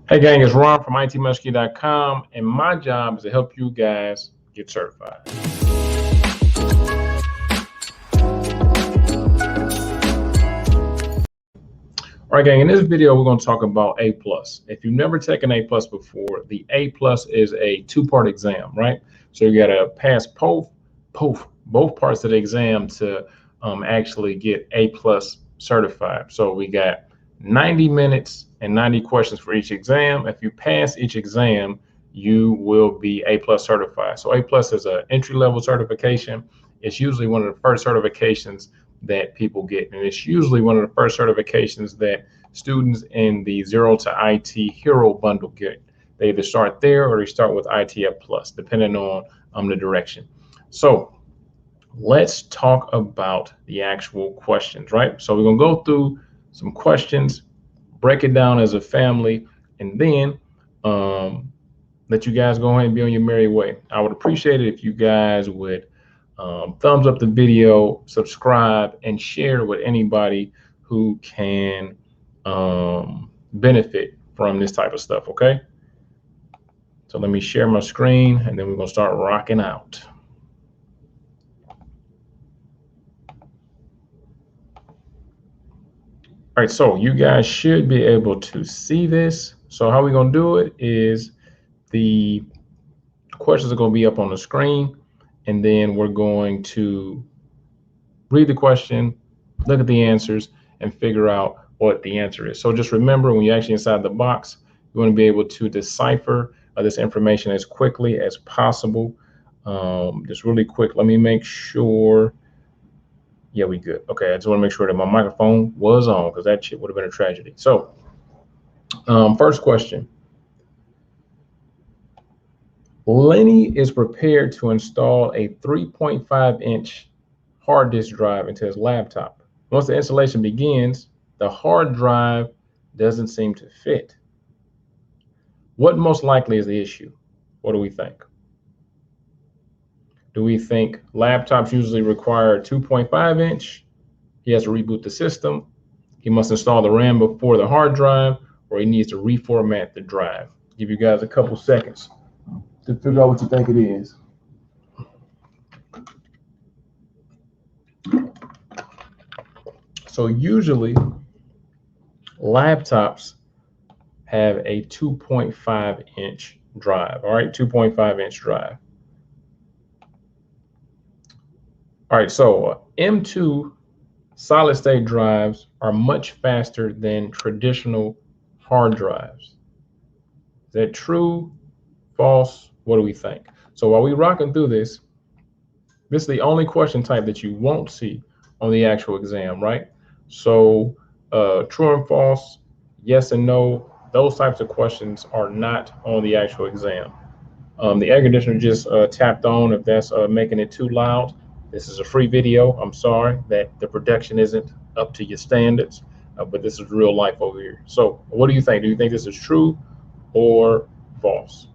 Hey gang, it's Ron from itmuskie.com, and my job is to help you guys get certified. All right, gang, in this video, we're going to talk about A+. If you've never taken A+ before, the A+ is a two-part exam, right? So you got to pass both parts of the exam to actually get A+ certified. So we got 90 minutes and 90 questions for each exam. If you pass each exam, you will be A+ certified. So A+ is an entry-level certification. It's usually one of the first certifications that people get, and it's usually one of the first certifications that students in the Zero to IT Hero bundle get. They either start there or they start with IT Plus, depending on the direction. So let's talk about the actual questions, right? So we're gonna go through some questions, break it down as a family, and then let you guys go ahead and be on your merry way. I would appreciate it if you guys would thumbs up the video, subscribe, and share with anybody who can benefit from this type of stuff, okay? So let me share my screen, and then we're gonna start rocking out. All right, so you guys should be able to see this. So how we're gonna do it is the questions are gonna be up on the screen, and then we're going to read the question, look at the answers, and figure out what the answer is. So just remember, when you're actually inside the box, you want to be able to decipher this information as quickly as possible. Just really quick, let me make sure. Yeah, we good. Okay, I just want to make sure that my microphone was on, because that shit would have been a tragedy. So first question. Lenny is prepared to install a 3.5-inch hard disk drive into his laptop. Once the installation begins, the hard drive doesn't seem to fit. What most likely is the issue? What do we think? Do we think laptops usually require 2.5-inch? He has to reboot the system. He must install the RAM before the hard drive, or he needs to reformat the drive. Give you guys a couple seconds to figure out what you think it is. So usually laptops have a 2.5-inch drive, all right, 2.5-inch drive. All right, so M2 solid state drives are much faster than traditional hard drives. Is that true, false? What do we think? So while we're rocking through this, this is the only question type that you won't see on the actual exam, right? So true and false, yes and no, those types of questions are not on the actual exam. The air conditioner just tapped on. If that's making it too loud, this is a free video. I'm sorry that the production isn't up to your standards, but this is real life over here. So what do you think? Do you think this is true or false?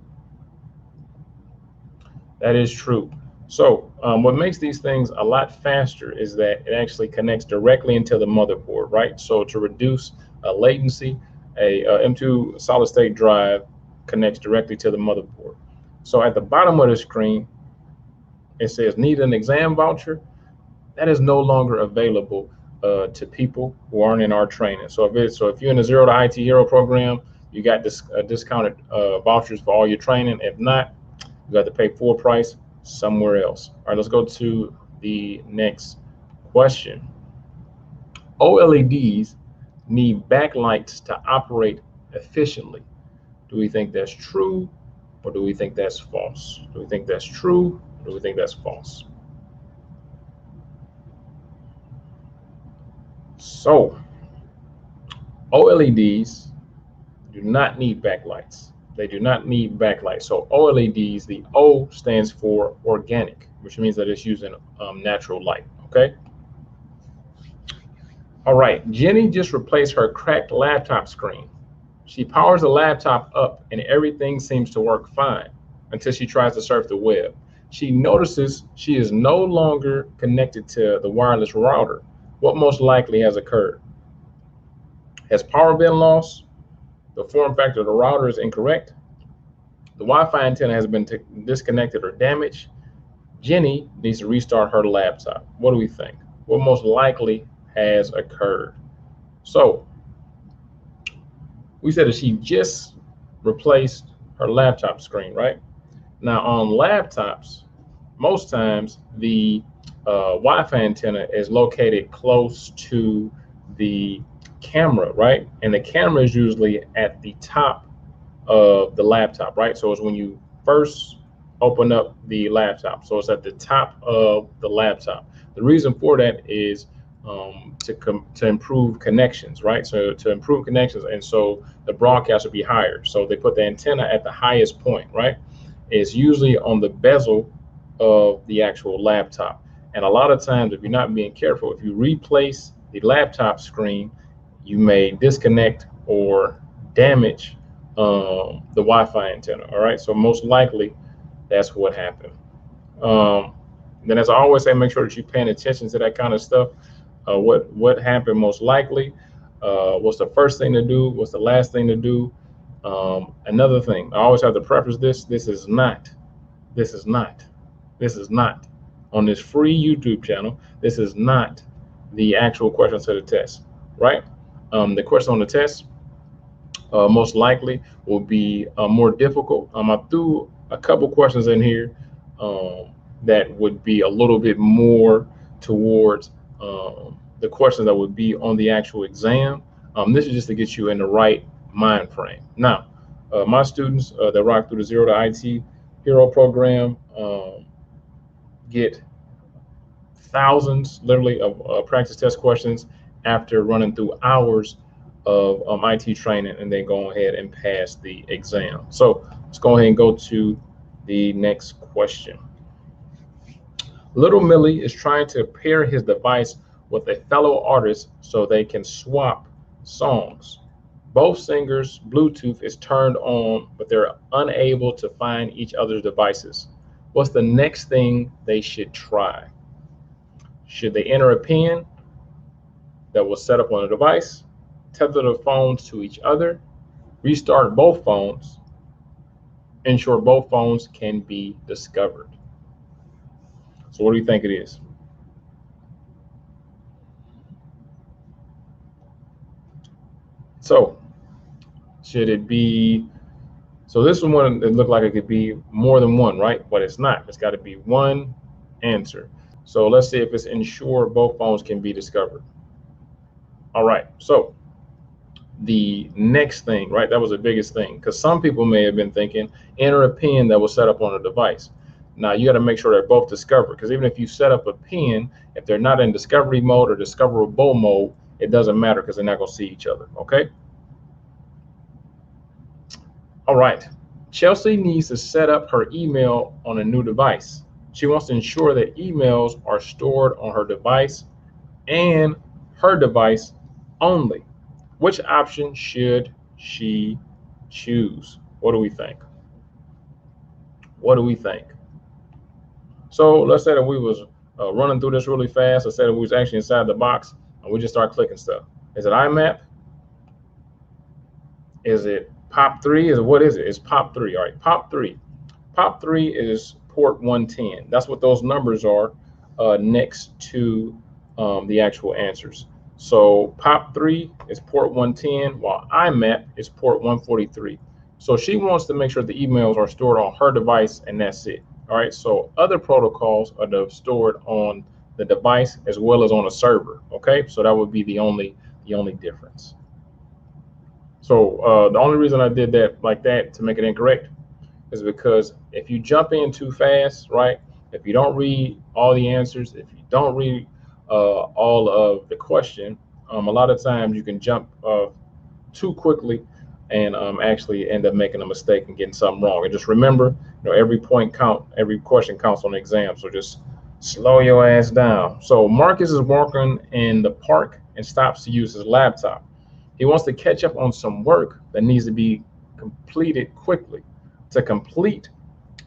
That is true. So what makes these things a lot faster is that it actually connects directly into the motherboard, right? So to reduce latency, a M2 solid state drive connects directly to the motherboard. So at the bottom of the screen, it says need an exam voucher. That is no longer available to people who aren't in our training. So if you're in the Zero to IT Hero program, you got discounted vouchers for all your training. If not, you got to pay full price somewhere else. All right, let's go to the next question. OLEDs need backlights to operate efficiently. Do we think that's true, or do we think that's false? Do we think that's true, or do we think that's false? So OLEDs do not need backlights. They do not need backlights. So OLEDs, the O stands for organic, which means that it's using natural light, okay? All right, Jenny just replaced her cracked laptop screen. She powers the laptop up and everything seems to work fine until she tries to surf the web. She notices she is no longer connected to the wireless router. What most likely has occurred? Has power been lost? The form factor of the router is incorrect. The Wi-Fi antenna has been disconnected or damaged. Jenny needs to restart her laptop. What do we think? What most likely has occurred? So we said that she just replaced her laptop screen, right? Now on laptops, most times the Wi-Fi antenna is located close to the camera, right? And the camera is usually at the top of the laptop, right? So it's when you first open up the laptop. So it's at the top of the laptop. The reason for that is to improve connections, right? So to improve connections, and so the broadcast will be higher. So they put the antenna at the highest point, right? It's usually on the bezel of the actual laptop. And a lot of times, if you're not being careful, if you replace the laptop screen, you may disconnect or damage the Wi-Fi antenna. All right, so most likely that's what happened. Then, as I always say, make sure that you're paying attention to that kind of stuff. What happened most likely? What's the first thing to do? What's the last thing to do? Another thing, I always have to preface this. This is not on this free YouTube channel. This is not the actual questions to the test, right? The question on the test most likely will be more difficult. I threw a couple questions in here that would be a little bit more towards the questions that would be on the actual exam. This is just to get you in the right mind frame. Now, my students that rock through the Zero to IT Hero program get thousands, literally, of practice test questions after running through hours of IT training, and then go ahead and pass the exam. So let's go ahead and go to the next question. Little Millie is trying to pair his device with a fellow artist so they can swap songs. Both singers' Bluetooth is turned on, but they're unable to find each other's devices. What's the next thing they should try? Should they enter a PIN that was set up on the device, tether the phones to each other, restart both phones, ensure both phones can be discovered? So what do you think it is? So should it be, so this one, it looked like it could be more than one, right? But it's not. It's got to be one answer. So let's see if it's ensure both phones can be discovered. All right. So the next thing, right? That was the biggest thing, because some people may have been thinking enter a PIN that was set up on a device. Now you got to make sure they're both discovered, because even if you set up a PIN, if they're not in discovery mode or discoverable mode, it doesn't matter because they're not going to see each other. Okay. All right. Chelsea needs to set up her email on a new device. She wants to ensure that emails are stored on her device and her device only. Which option should she choose? What do we think? What do we think? So let's say that we was running through this really fast. Let's say that we was actually inside the box and we just start clicking stuff. Is it IMAP? Is it POP3? Is it, what is it? It's POP3. All right, POP3. POP3 is port 110. That's what those numbers are next to the actual answers. So POP3 is port 110, while IMAP is port 143. So she wants to make sure the emails are stored on her device, and that's it. All right. So other protocols are stored on the device as well as on a server. Okay. So that would be the only difference. So the only reason I did that like that to make it incorrect is because if you jump in too fast, right? If you don't read all the answers, if you don't read all of the question, a lot of times you can jump too quickly and actually end up making a mistake and getting something wrong. And just remember, every point count, every question counts on the exam. So just slow your ass down. So Marcus is walking in the park and stops to use his laptop. He wants to catch up on some work that needs to be completed quickly. To complete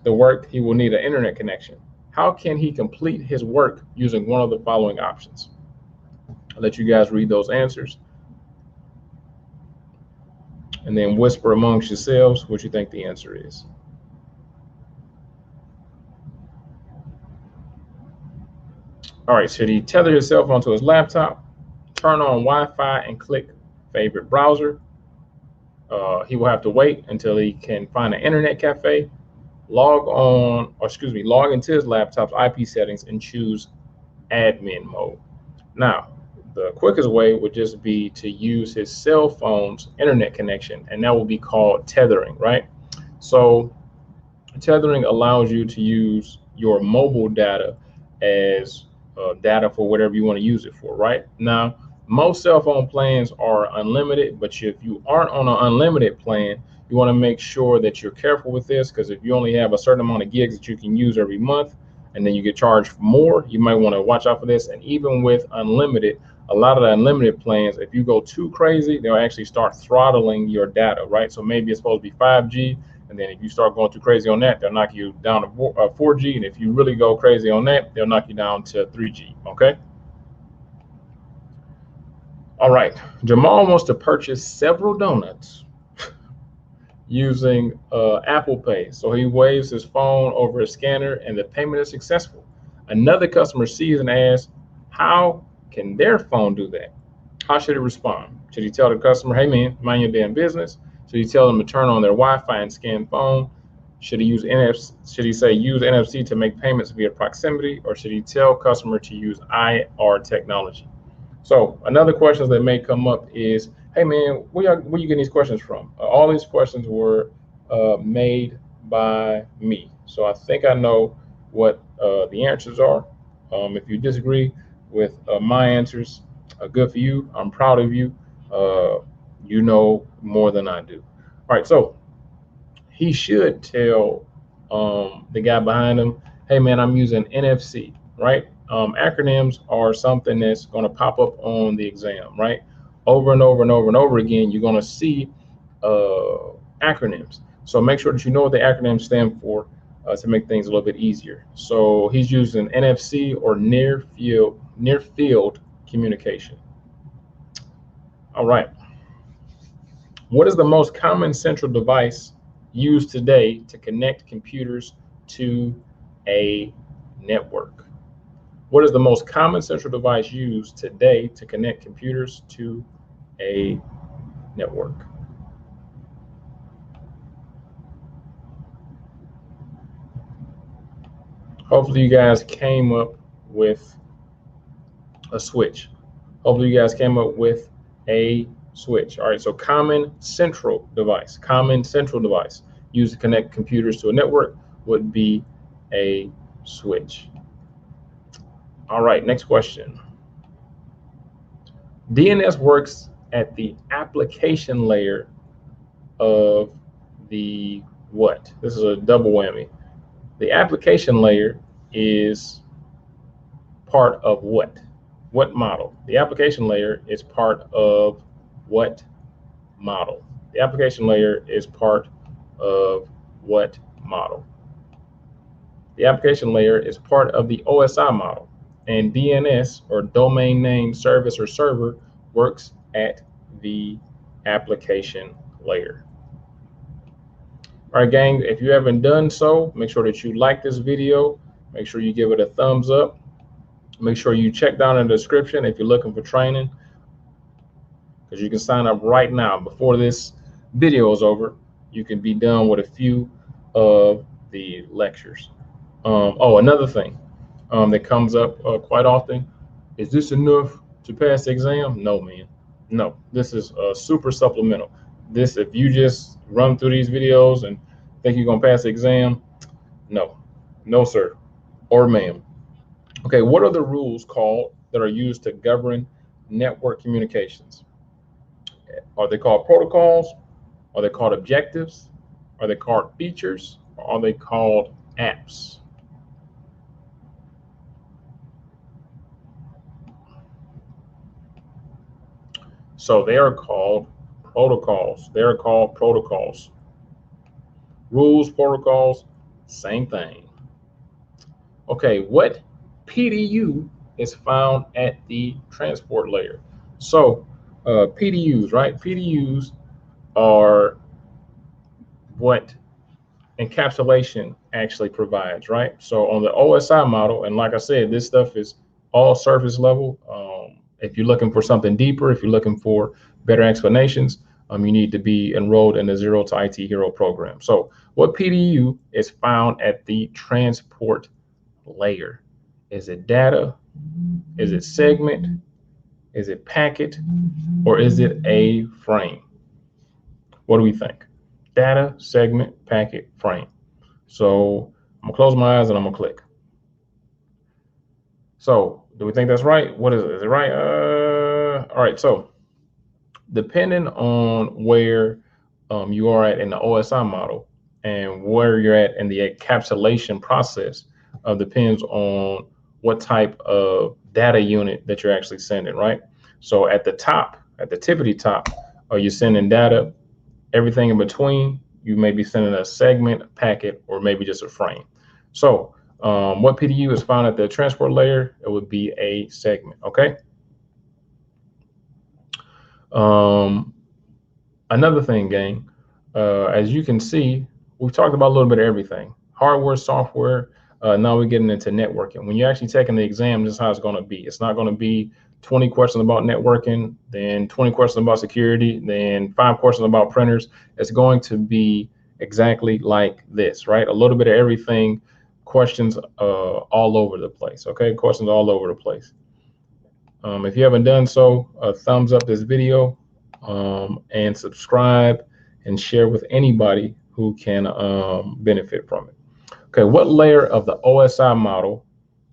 the work, he will need an internet connection. How can he complete his work using one of the following options? I'll let you guys read those answers. And then whisper amongst yourselves what you think the answer is. All right, should he tether his cell phone to his laptop, turn on Wi-Fi, and click favorite browser? He will have to wait until he can find an internet cafe, log into his laptop's IP settings and choose admin mode. Now, the quickest way would just be to use his cell phone's internet connection, and that will be called tethering, right? So tethering allows you to use your mobile data as data for whatever you want to use it for, right? Now, most cell phone plans are unlimited, but if you aren't on an unlimited plan, you want to make sure that you're careful with this, because if you only have a certain amount of gigs that you can use every month, and then you get charged for more, you might want to watch out for this. And even with unlimited, a lot of the unlimited plans, if you go too crazy, they'll actually start throttling your data, right? So maybe it's supposed to be 5G, and then if you start going too crazy on that, they'll knock you down to 4G. And if you really go crazy on that, they'll knock you down to 3G, okay? All right, Jamal wants to purchase several donuts using Apple Pay. So he waves his phone over a scanner and the payment is successful. Another customer sees and asks, how can their phone do that? How should he respond? Should he tell the customer, hey man, mind your damn business? Should he tell them to turn on their Wi-Fi and scan phone? Should he use NFC? Should he say use NFC to make payments via proximity? Or should he tell customer to use IR technology? So another question that may come up is, hey man, where you getting these questions from? All these questions were made by me. So I think I know what the answers are. If you disagree with my answers, good for you. I'm proud of you. You know more than I do. All right, so he should tell the guy behind him, hey man, I'm using NFC, right? Acronyms are something that's going to pop up on the exam, right? Over and over and over and over again, you're going to see acronyms. So make sure that you know what the acronyms stand for to make things a little bit easier. So he's using NFC, or near field communication. All right. What is the most common central device used today to connect computers to a network? What is the most common central device used today to connect computers to a network? Hopefully you guys came up with a switch. Hopefully you guys came up with a switch. All right, so common central device used to connect computers to a network would be a switch. All right, next question. DNS works at the application layer of the what? This is a double whammy. The application layer is part of what? What model? The application layer is part of what model? The application layer is part of what model? The application layer is part of the OSI model, and DNS, or domain name service or server, works at the application layer. All right, gang, if you haven't done so, make sure that you like this video. Make sure you give it a thumbs up. Make sure you check down in the description if you're looking for training, because you can sign up right now before this video is over. You can be done with a few of the lectures. Oh, another thing that comes up quite often, is this enough to pass the exam? No, man. No, this is super supplemental. This, if you just run through these videos and think you're gonna pass the exam, no, no sir, or ma'am. Okay, what are the rules called that are used to govern network communications? Are they called protocols? Are they called objectives? Are they called features? Or are they called apps? So they are called protocols. They are called protocols. Rules, protocols, same thing. Okay, what PDU is found at the transport layer? So PDUs, right? PDUs are what encapsulation actually provides, right? So on the OSI model, and like I said, this stuff is all surface level. If you're looking for something deeper, if you're looking for better explanations, you need to be enrolled in the Zero to IT Hero program. So what PDU is found at the transport layer? Is it data? Is it segment? Is it packet? Or is it a frame? What do we think? Data, segment, packet, frame. So I'm gonna close my eyes and I'm gonna click. So do we think that's right? What is it? Is it right? All right. So depending on where you are at in the OSI model and where you're at in the encapsulation process, depends on what type of data unit that you're actually sending, right? So at the top, at the tippity top, are you sending data? Everything in between, you may be sending a segment, a packet, or maybe just a frame. So what PDU is found at the transport layer, it would be a segment, okay? Another thing, gang, as you can see, we've talked about a little bit of everything. Hardware, software, now we're getting into networking. When you're actually taking the exam, this is how it's gonna be. It's not gonna be 20 questions about networking, then 20 questions about security, then 5 questions about printers. It's going to be exactly like this, right? A little bit of everything, questions all over the place, okay? Questions all over the place. If you haven't done so, thumbs up this video and subscribe and share with anybody who can benefit from it. Okay, what layer of the OSI model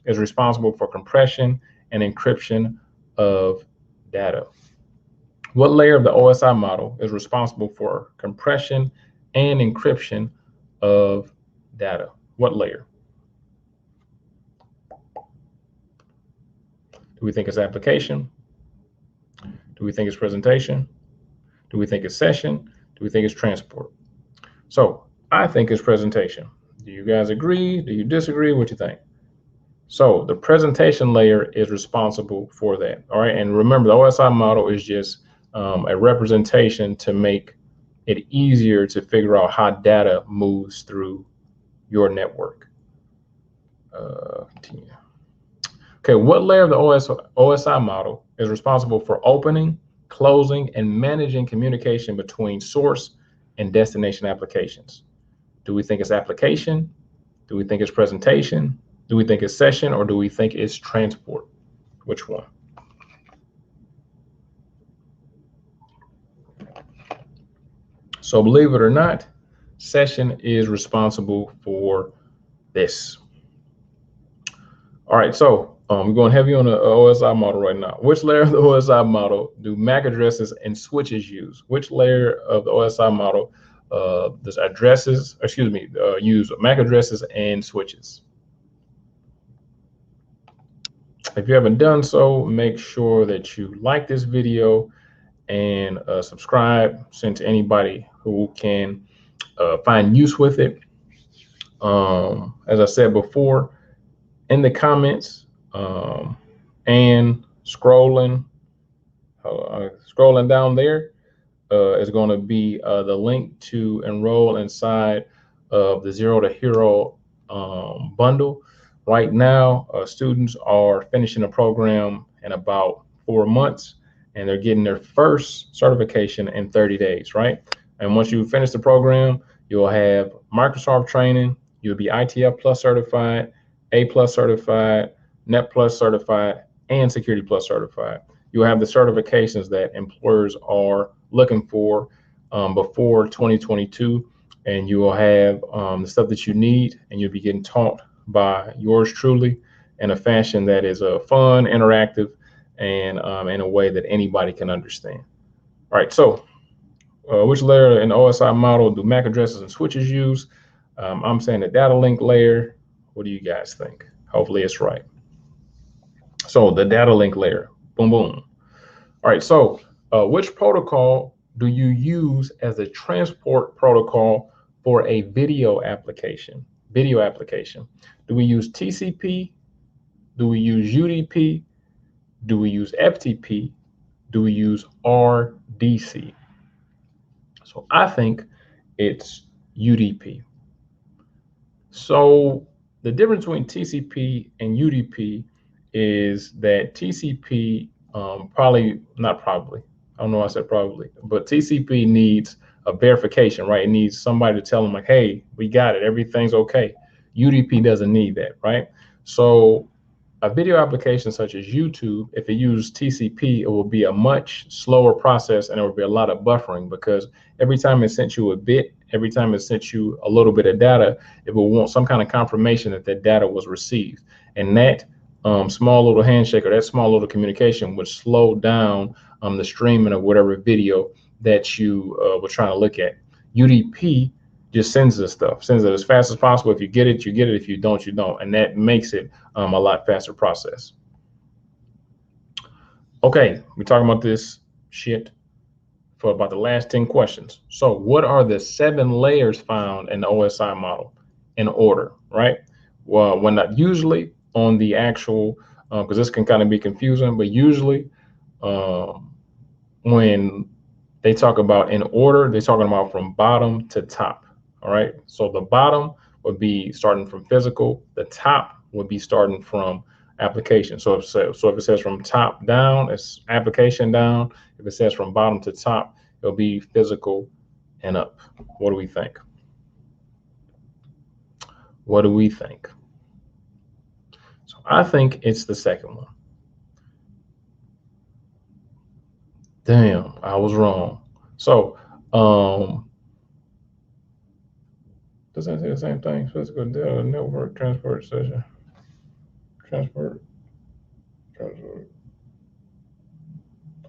is responsible for compression and encryption of data? What layer of the OSI model is responsible for compression and encryption of data? What layer? Do we think it's application? Do we think it's presentation? Do we think it's session? Do we think it's transport? So I think it's presentation. Do you guys agree? Do you disagree? What you think? So the presentation layer is responsible for that. All right. And remember, the OSI model is just a representation to make it easier to figure out how data moves through your network. Continue. Okay, what layer of the OSI model is responsible for opening, closing, and managing communication between source and destination applications? Do we think it's application? Do we think it's presentation? Do we think it's session, or do we think it's transport? Which one? So believe it or not, session is responsible for this. All right, so we're going heavy on the OSI model right now. Which layer of the OSI model do MAC addresses and switches use? Which layer of the OSI model does use MAC addresses and switches? If you haven't done so, make sure that you like this video and subscribe, send to anybody who can find use with it. As I said before, in the comments and scrolling down there is going to be the link to enroll inside of the Zero to Hero bundle. Right now, students are finishing a program in about 4 months, and they're getting their first certification in 30 days, right? And once you finish the program, you'll have Microsoft training, you'll be ITF Plus certified, A Plus certified, Net Plus certified, and Security Plus certified. You'll have the certifications that employers are looking for before 2022, and you will have the stuff that you need, and you'll be getting taught by yours truly in a fashion that is fun, interactive, and in a way that anybody can understand. All right, so which layer in the OSI model do MAC addresses and switches use? I'm saying the data link layer. What do you guys think? Hopefully it's right. So the data link layer, boom, boom. All right, so which protocol do you use as a transport protocol for a video application? Do we use TCP? Do we use UDP? Do we use FTP? Do we use RDC? So I think it's UDP. So the difference between TCP and UDP is that TCP I don't know why I said probably, but TCP needs a verification, right? It needs somebody to tell them like, hey, we got it, everything's okay. UDP doesn't need that, right? So a video application such as YouTube, if it uses TCP, it will be a much slower process and there will be a lot of buffering, because every time it sent you a bit, every time it sent you a little bit of data, it will want some kind of confirmation that that data was received. And that small little handshake or that small little communication would slow down the streaming of whatever video that you were trying to look at. UDP just sends this stuff, sends it as fast as possible. If you get it, you get it. If you don't, you don't. And that makes it a lot faster process. Okay, we're talking about this shit for about the last 10 questions. So what are the 7 layers found in the OSI model in order, right? Well, when not usually on the actual, because this can kind of be confusing, but usually when they talk about in order, they're talking about from bottom to top. All right. So the bottom would be starting from physical. The top would be starting from application. So if it says from top down, it's application down. If it says from bottom to top, it'll be physical and up. What do we think? What do we think? So I think it's the second one. Damn, I was wrong. So does that say the same thing? Physical data, network, transport session, transport.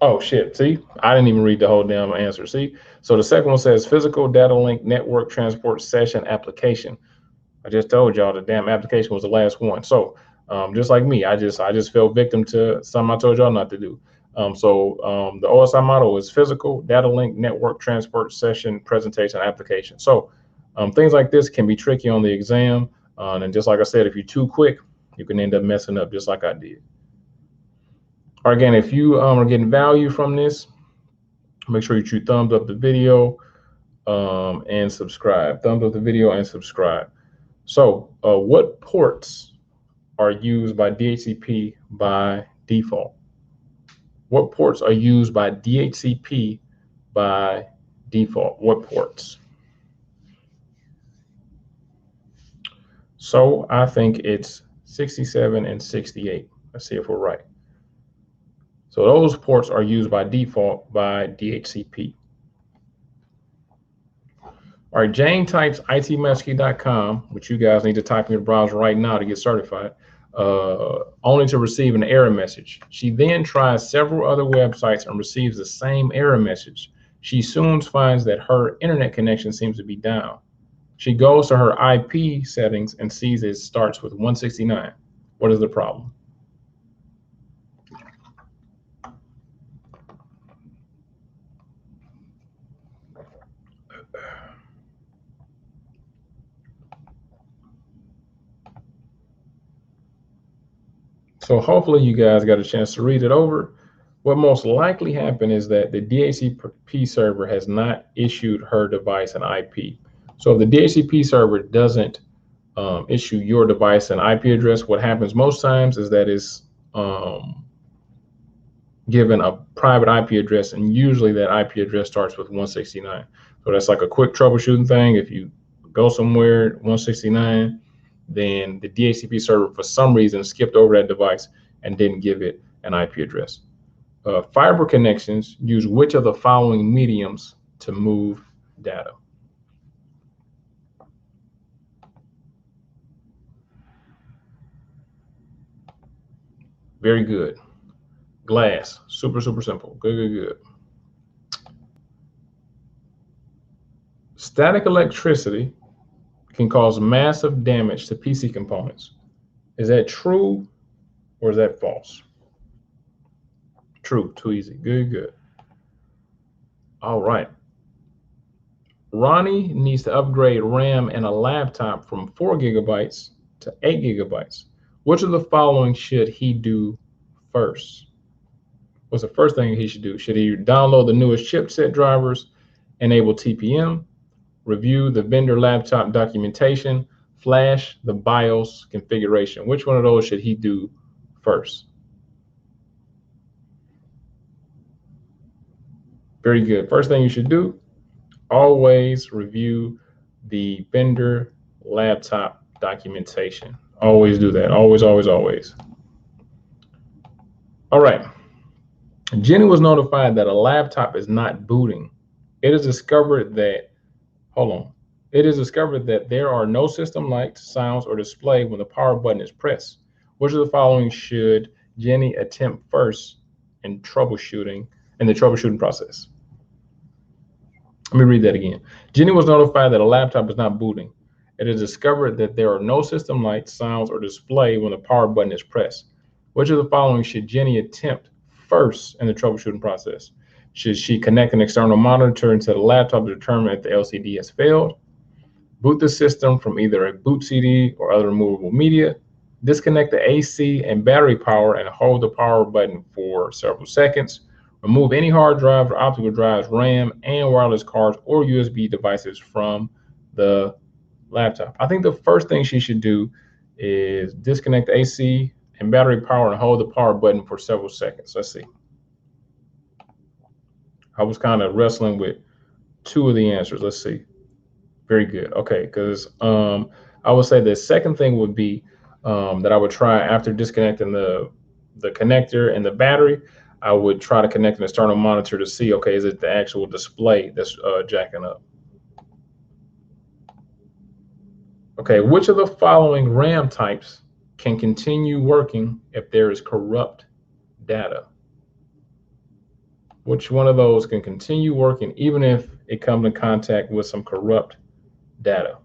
Oh shit, see? I didn't even read the whole damn answer, see? So the second one says physical data link, network, transport session, application. I just told y'all the damn application was the last one. So just like me, I just fell victim to something I told y'all not to do. The OSI model is physical, data link, network, transport, session, presentation, application. So things like this can be tricky on the exam. And just like I said, if you're too quick, you can end up messing up just like I did. All right, again, if you are getting value from this, make sure you thumbs up the video and subscribe. Thumbs up the video and subscribe. So what ports are used by DHCP by default? What ports are used by DHCP by default? What ports? So I think it's 67 and 68. Let's see if we're right. So those ports are used by default by DHCP. All right, Jane types itmastery.com, which you guys need to type in your browser right now to get certified, only to receive an error message. She then tries several other websites and receives the same error message. She soon finds that her internet connection seems to be down. She goes to her IP settings and sees it starts with 169. What is the problem? So hopefully you guys got a chance to read it over. What most likely happened is that the DHCP server has not issued her device an IP. So if the DHCP server doesn't issue your device an IP address, what happens most times is that it's given a private IP address, and usually that IP address starts with 169. So that's like a quick troubleshooting thing. If you go somewhere 169, then the DHCP server for some reason skipped over that device and didn't give it an IP address. Fiber connections use which of the following mediums to move data? Very good. Glass. Super, super simple. Good, good, good. Static electricity can cause massive damage to PC components. Is that true or is that false? True. Too easy. Good, good. All right. Ronnie needs to upgrade RAM in a laptop from 4 gigabytes to 8 gigabytes. Which of the following should he do first? What's the first thing he should do? Should he download the newest chipset drivers enable TPM, review the vendor laptop documentation, flash the BIOS configuration. Which one of those should he do first? Very good. First thing you should do, always review the vendor laptop documentation. Always do that. Always, always, always. All right. Jenny was notified that a laptop is not booting. It is discovered that, It is discovered that there are no system lights, sounds, or display when the power button is pressed. Which of the following should Jenny attempt first in the troubleshooting process? Let me read that again. Jenny was notified that a laptop is not booting. It is discovered that there are no system lights, sounds, or display when the power button is pressed. Which of the following should Jenny attempt first in the troubleshooting process? Should she connect an external monitor into the laptop to determine if the LCD has failed? Boot the system from either a boot CD or other removable media? Disconnect the AC and battery power and hold the power button for several seconds? Remove any hard drives or optical drives, RAM, and wireless cards or USB devices from the laptop. I think the first thing she should do is disconnect the AC and battery power and hold the power button for several seconds. Let's see. I was kind of wrestling with two of the answers. Let's see. Very good. Okay, because I would say the second thing would be that I would try after disconnecting the connector and the battery. I would try to connect an external monitor to see, okay, is it the actual display that's jacking up? Okay, which of the following RAM types can continue working if there is corrupt data? Which one of those can continue working even if it comes in contact with some corrupt data?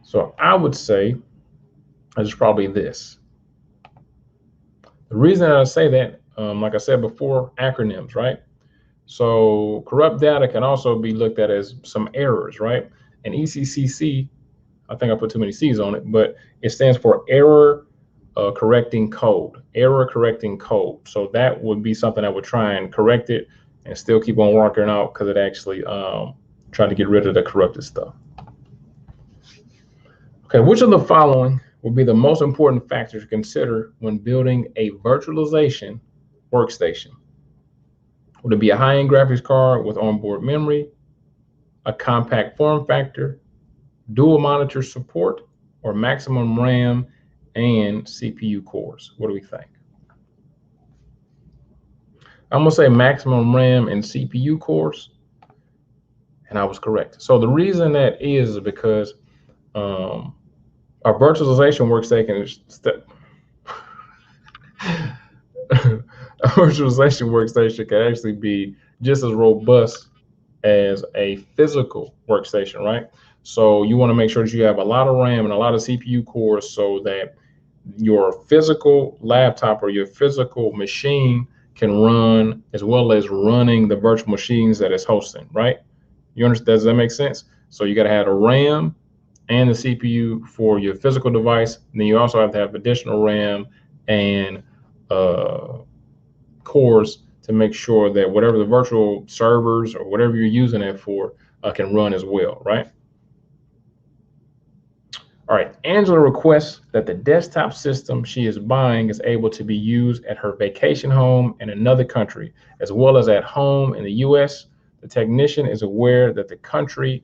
So I would say it's probably this. The reason I say that, like I said before, acronyms, right? So corrupt data can also be looked at as some errors, right? And ECCC, I think I put too many C's on it, but it stands for error correcting code. Error correcting code. So that would be something I would try and correct it and still keep on working out because it actually tried to get rid of the corrupted stuff. Okay, which of the following will be the most important factors to consider when building a virtualization workstation? Would it be a high-end graphics card with onboard memory, a compact form factor, dual monitor support, or maximum RAM and CPU cores? What do we think? I'm gonna say maximum RAM and CPU cores, and I was correct. So the reason that is because our virtualization workstation a virtualization workstation can actually be just as robust as a physical workstation, right? So you want to make sure that you have a lot of RAM and a lot of CPU cores so that your physical laptop or your physical machine can run as well as running the virtual machines that it's hosting, right? You understand? Does that make sense? So you got to have a RAM and the CPU for your physical device. And then you also have to have additional RAM and cores to make sure that whatever the virtual servers or whatever you're using it for can run as well, right? All right, Angela requests that the desktop system she is buying is able to be used at her vacation home in another country, as well as at home in the US. The technician is aware that the country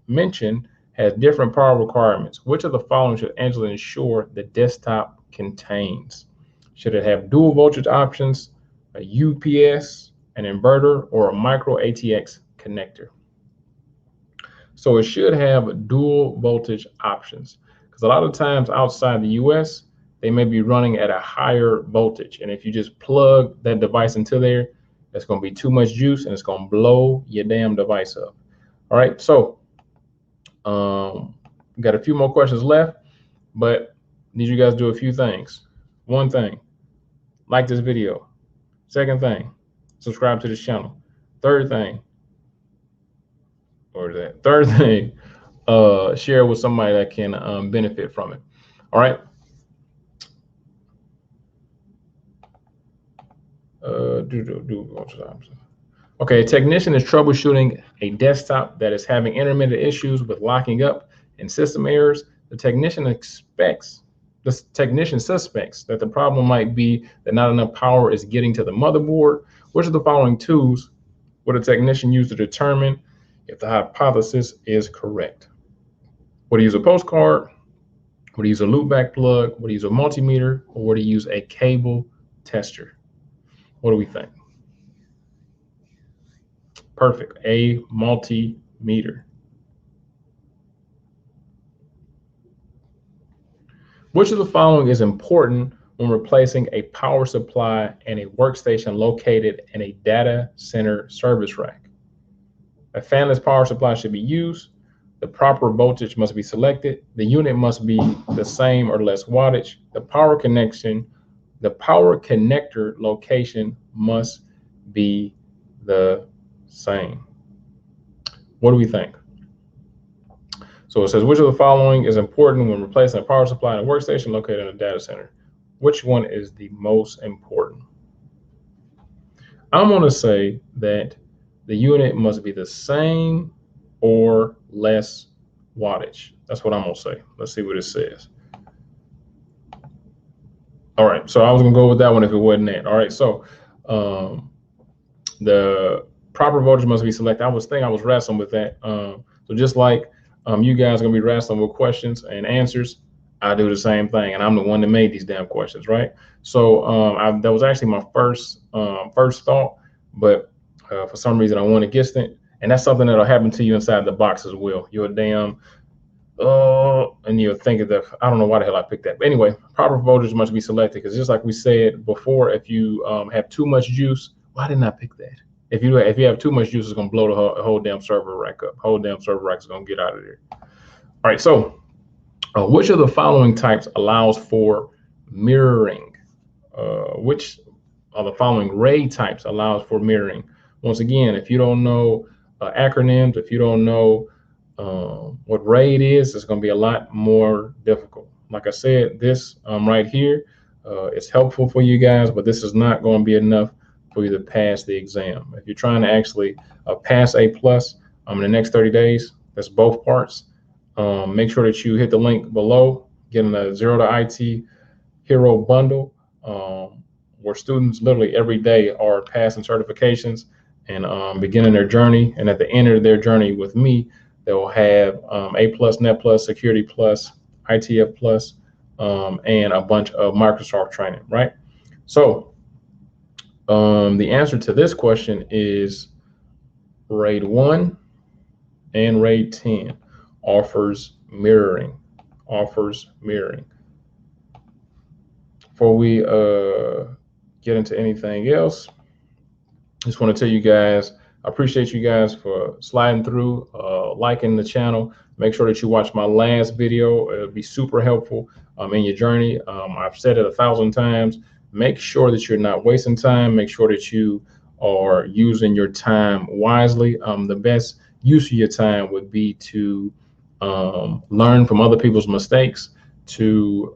mentioned has different power requirements. Which of the following should Angela ensure the desktop contains? Should it have dual voltage options, a UPS, an inverter, or a micro ATX connector? So it should have dual voltage options, because a lot of times outside the US, they may be running at a higher voltage. And if you just plug that device into there, that's going to be too much juice and it's going to blow your damn device up. All right, so got a few more questions left, but need you guys to do a few things. One thing, like this video. Second thing, subscribe to this channel. Third thing, share with somebody that can benefit from it. All right. Okay, a technician is troubleshooting a desktop that is having intermittent issues with locking up and system errors. The technician suspects that the problem might be that not enough power is getting to the motherboard. Which of the following tools would a technician use to determine if the hypothesis is correct? Would he use a postcard? Would he use a loopback plug? Would he use a multimeter? Or would he use a cable tester? What do we think? Perfect. A multimeter. Which of the following is important when replacing a power supply and a workstation located in a data center service rack? A fanless power supply should be used. The proper voltage must be selected. The unit must be the same or less wattage. The power connector location must be the same. What do we think? So it says, which of the following is important when replacing a power supply and a workstation located in a data center? Which one is the most important? I'm going to say that the unit must be the same or less wattage. That's what I'm going to say. Let's see what it says. All right, so I was going to go with that one if it wasn't that. All right, so the proper voltage must be selected. I was wrestling with that. So just like you guys are going to be wrestling with questions and answers, I do the same thing, and I'm the one that made these damn questions, right? So that was actually my first thought, but for some reason I went against it, and that's something that'll happen to you inside the box as well. You're a damn, and you're thinking that, I don't know why the hell I picked that. But anyway, proper voltage must be selected, because just like we said before, if you have too much juice, why didn't I pick that? If you have too much juice, it's gonna blow the whole damn server rack up. Whole damn server rack is gonna get out of there. All right, so which of the following types allows for mirroring? Which of the following RAID types allows for mirroring? Once again, if you don't know acronyms, if you don't know what RAID is, it's going to be a lot more difficult. Like I said, this right here is helpful for you guys, but this is not going to be enough for you to pass the exam. If you're trying to actually pass A+ in the next 30 days, that's both parts. Make sure that you hit the link below, getting the 0 to IT Hero Bundle, where students literally every day are passing certifications and beginning their journey. And at the end of their journey with me, they'll have A+, Net+, Security+, ITF+, and a bunch of Microsoft training, right? So the answer to this question is RAID 1 and RAID 10 offers mirroring. Before we get into anything else, just want to tell you guys, I appreciate you guys for sliding through, liking the channel. Make sure that you watch my last video. It'll be super helpful in your journey. I've said it 1,000 times. Make sure that you're not wasting time. Make sure that you are using your time wisely. The best use of your time would be to learn from other people's mistakes, to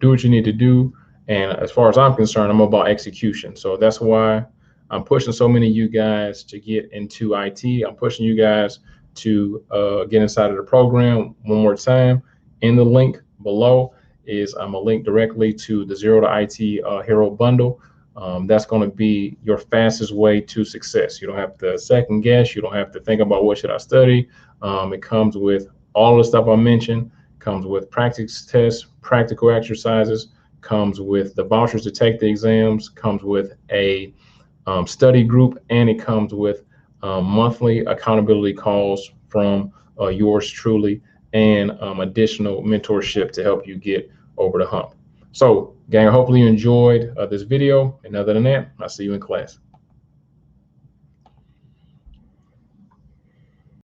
do what you need to do. And as far as I'm concerned, I'm about execution. So that's why I'm pushing so many of you guys to get into IT. I'm pushing you guys to get inside of the program. One more time, in the link below is a link directly to the 0 to IT Hero Bundle. That's going to be your fastest way to success. You don't have to second guess. You don't have to think about what should I study. It comes with all the stuff I mentioned. Comes with practice tests, practical exercises. Comes with the vouchers to take the exams. Comes with a study group, and it comes with monthly accountability calls from yours truly, and additional mentorship to help you get over the hump. So, gang, hopefully you enjoyed this video. And other than that, I'll see you in class.